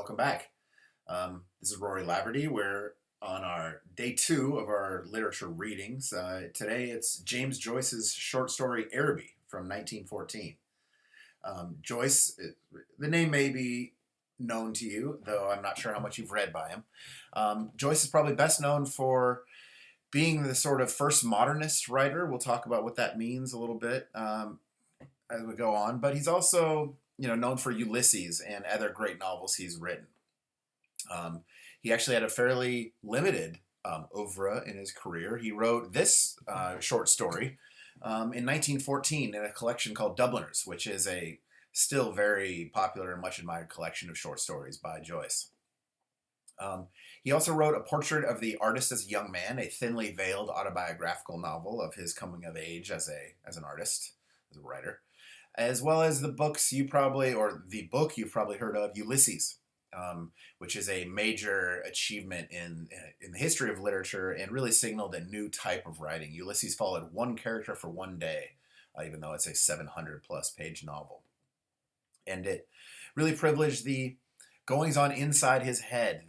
Welcome back. This is Rory Laverty. We're on our day 2 of our literature readings. Today it's James Joyce's short story Araby from 1914. Joyce, the name may be known to you, though I'm not sure how much you've read by him. Joyce is probably best known for being the sort of first modernist writer. We'll talk about what that means a little bit as we go on, but he's also known for Ulysses and other great novels he's written. He actually had a fairly limited oeuvre in his career. He wrote this short story in 1914 in a collection called Dubliners, which is a still very popular and much admired collection of short stories by Joyce. He also wrote A Portrait of the Artist as a Young Man, a thinly veiled autobiographical novel of his coming of age as an artist, as a writer, as well as the book you've probably heard of, Ulysses, which is a major achievement in the history of literature and really signaled a new type of writing. Ulysses followed one character for one day, even though it's a 700-plus page novel. And it really privileged the goings-on inside his head.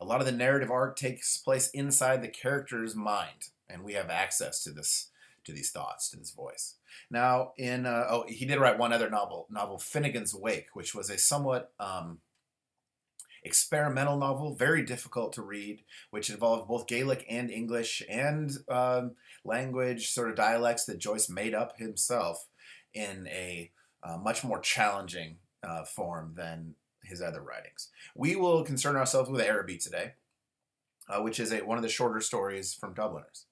A lot of the narrative arc takes place inside the character's mind, and we have access to these thoughts, to this voice. Now, he did write one other novel, Finnegan's Wake, which was a somewhat experimental novel, very difficult to read, which involved both Gaelic and English and language, sort of dialects that Joyce made up himself in a much more challenging form than his other writings. We will concern ourselves with Araby today, which is one of the shorter stories from Dubliners.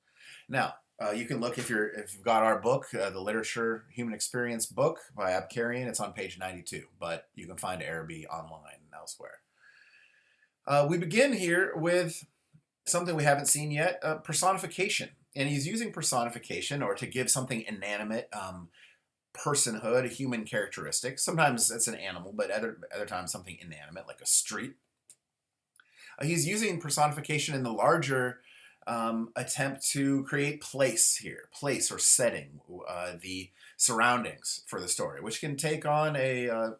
Now, you can look if you've got our book, the Literature Human Experience book by Abkarian. It's on page 92, but you can find Araby online and elsewhere. We begin here with something we haven't seen yet, personification. And he's using personification or to give something inanimate personhood, a human characteristic. Sometimes it's an animal, but other times something inanimate, like a street. He's using personification in the larger attempt to create place or setting, the surroundings for the story, which can take on a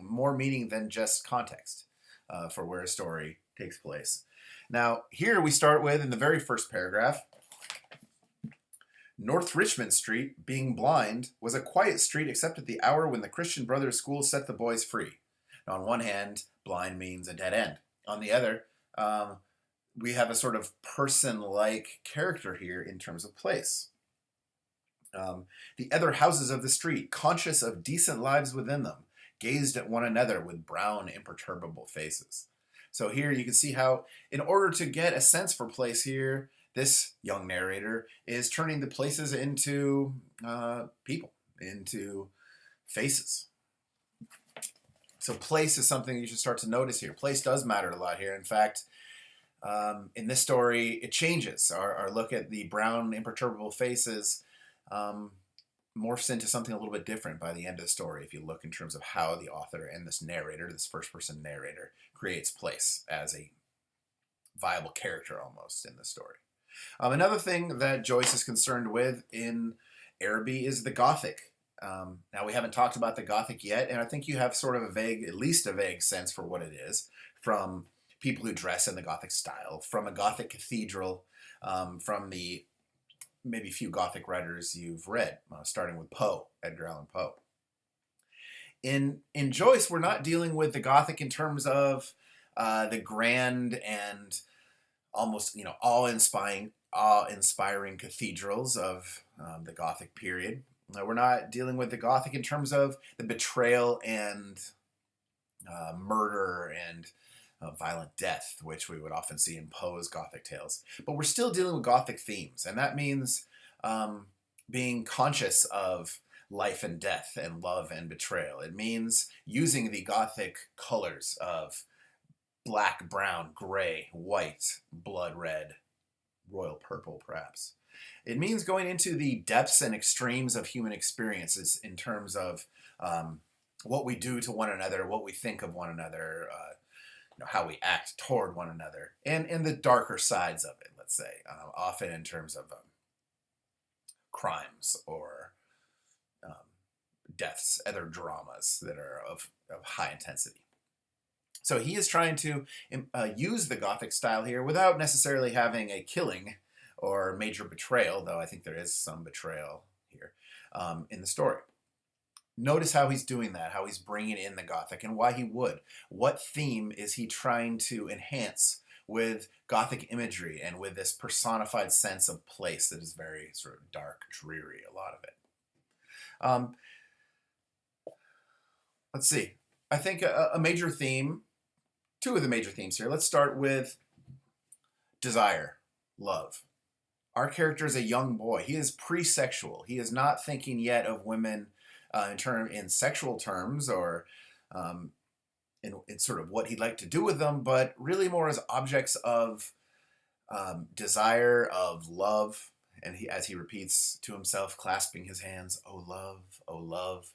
more meaning than just context for where a story takes place. Now, here we start with, in the very first paragraph, North Richmond Street, being blind, was a quiet street except at the hour when the Christian Brothers School set the boys free. Now, on one hand, blind means a dead end. On the other, we have a sort of person-like character here in terms of place. The other houses of the street, conscious of decent lives within them, gazed at one another with brown, imperturbable faces. So here you can see how, in order to get a sense for place here, this young narrator is turning the places into people, into faces. So place is something you should start to notice here. Place does matter a lot here. In fact, in this story, it changes. Our look at the brown, imperturbable faces morphs into something a little bit different by the end of the story if you look in terms of how the author and this narrator, this first-person narrator, creates place as a viable character almost in the story. Another thing that Joyce is concerned with in Araby is the Gothic. Now, we haven't talked about the Gothic yet, and I think you have sort of at least a vague sense for what it is from people who dress in the Gothic style, from a Gothic cathedral, from the maybe few Gothic writers you've read, starting with Poe, Edgar Allan Poe. In Joyce, we're not dealing with the Gothic in terms of the grand and almost awe-inspiring cathedrals of the Gothic period. We're not dealing with the Gothic in terms of the betrayal and murder and violent death, which we would often see in Poe's Gothic tales. But we're still dealing with Gothic themes, and that means being conscious of life and death and love and betrayal. It means using the Gothic colors of black, brown, gray, white, blood red, royal purple, perhaps. It means going into the depths and extremes of human experiences in terms of what we do to one another, what we think of one another, how we act toward one another, and the darker sides of it, let's say, often in terms of crimes or deaths, other dramas that are of high intensity. So he is trying to use the Gothic style here without necessarily having a killing or major betrayal, though I think there is some betrayal here in the story. Notice how he's doing that, how he's bringing in the Gothic, and why he would. What theme is he trying to enhance with Gothic imagery and with this personified sense of place that is very sort of dark, dreary, a lot of it. Let's see. I think a major theme, two of the major themes here. Let's start with desire, love. Our character is a young boy. He is pre-sexual. He is not thinking yet of women in sexual terms or in sort of what he'd like to do with them, but really more as objects of desire, of love. And as he repeats to himself, clasping his hands, "Oh love, oh love."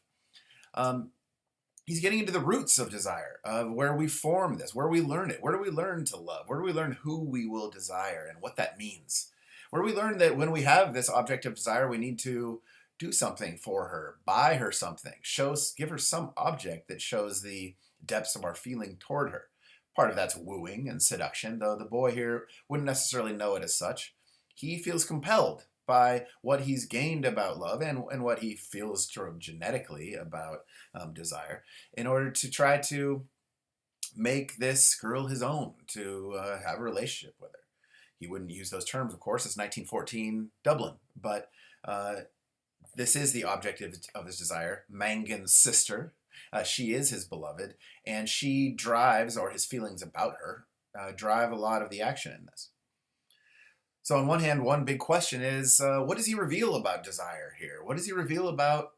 He's getting into the roots of desire, of where we form this, where we learn it. Where do we learn to love? Where do we learn who we will desire and what that means? Where do we learn that when we have this object of desire, we need to do something for her, buy her something, give her some object that shows the depths of our feeling toward her. Part of that's wooing and seduction, though the boy here wouldn't necessarily know it as such. He feels compelled by what he's gained about love and what he feels sort of genetically about desire in order to try to make this girl his own, to have a relationship with her. He wouldn't use those terms, of course. It's 1914 Dublin, but this is the object of his desire, Mangan's sister. She is his beloved, and she drives, or his feelings about her, drive a lot of the action in this. So on one hand, one big question is, what does he reveal about desire here? What does he reveal about,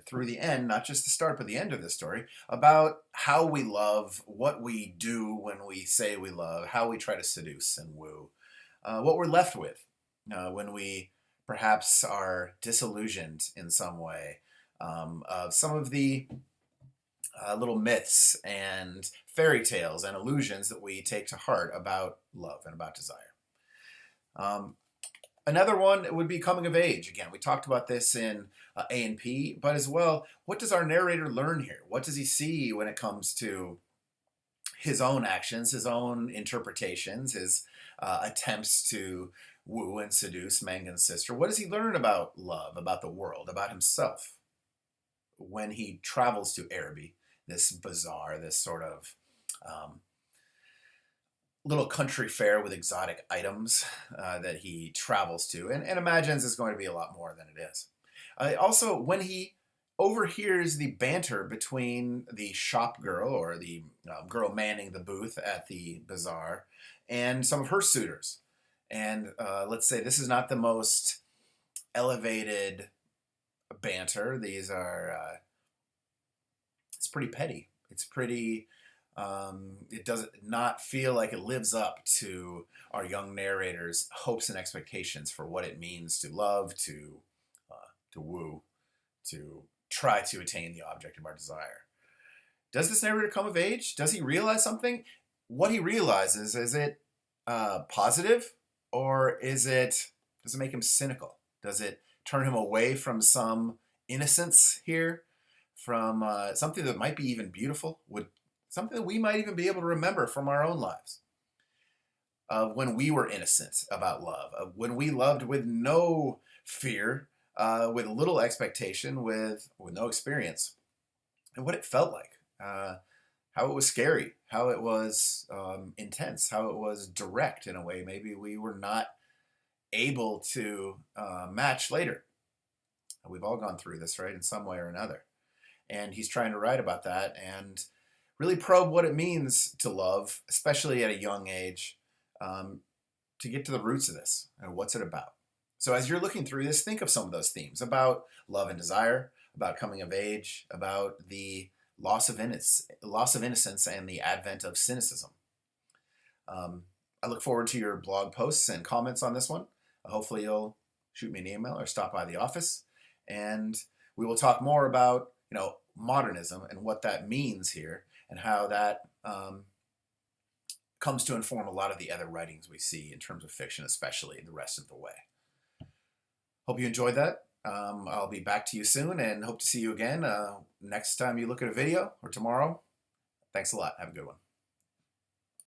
through the end, not just the start, but the end of this story, about how we love, what we do when we say we love, how we try to seduce and woo, what we're left with when we perhaps are disillusioned in some way of some of the little myths and fairy tales and illusions that we take to heart about love and about desire. Another one would be coming of age. Again, we talked about this in A and P, but as well, what does our narrator learn here? What does he see when it comes to his own actions, his own interpretations, his attempts to woo and seduce Mangan's sister? What does he learn about love, about the world, about himself when he travels to Araby, this bazaar, this sort of little country fair with exotic items that he travels to and imagines is going to be a lot more than it is. Also, when he overhears the banter between the shop girl, or the girl manning the booth at the bazaar, and some of her suitors. And let's say this is not the most elevated banter. These are, it's pretty petty. It's pretty, it does not feel like it lives up to our young narrator's hopes and expectations for what it means to love, to woo, to try to attain the object of our desire. Does this narrator come of age? Does he realize something? What he realizes, is it positive, or does it make him cynical? Does it turn him away from some innocence here, from something that might be even beautiful, something that we might even be able to remember from our own lives? When we were innocent about love, when we loved with no fear, with little expectation, with no experience, and what it felt like, how it was scary, how it was intense, how it was direct in a way maybe we were not able to match later. We've all gone through this, right, in some way or another. And he's trying to write about that and really probe what it means to love, especially at a young age, to get to the roots of this and what's it about. So as you're looking through this, think of some of those themes about love and desire, about coming of age, about the loss of innocence and the advent of cynicism. I look forward to your blog posts and comments on this one. Hopefully you'll shoot me an email or stop by the office, and we will talk more about modernism and what that means here, and how that comes to inform a lot of the other writings we see in terms of fiction, especially the rest of the way. Hope you enjoyed that. I'll be back to you soon and hope to see you again next time you look at a video, or tomorrow. Thanks a lot. Have a good one.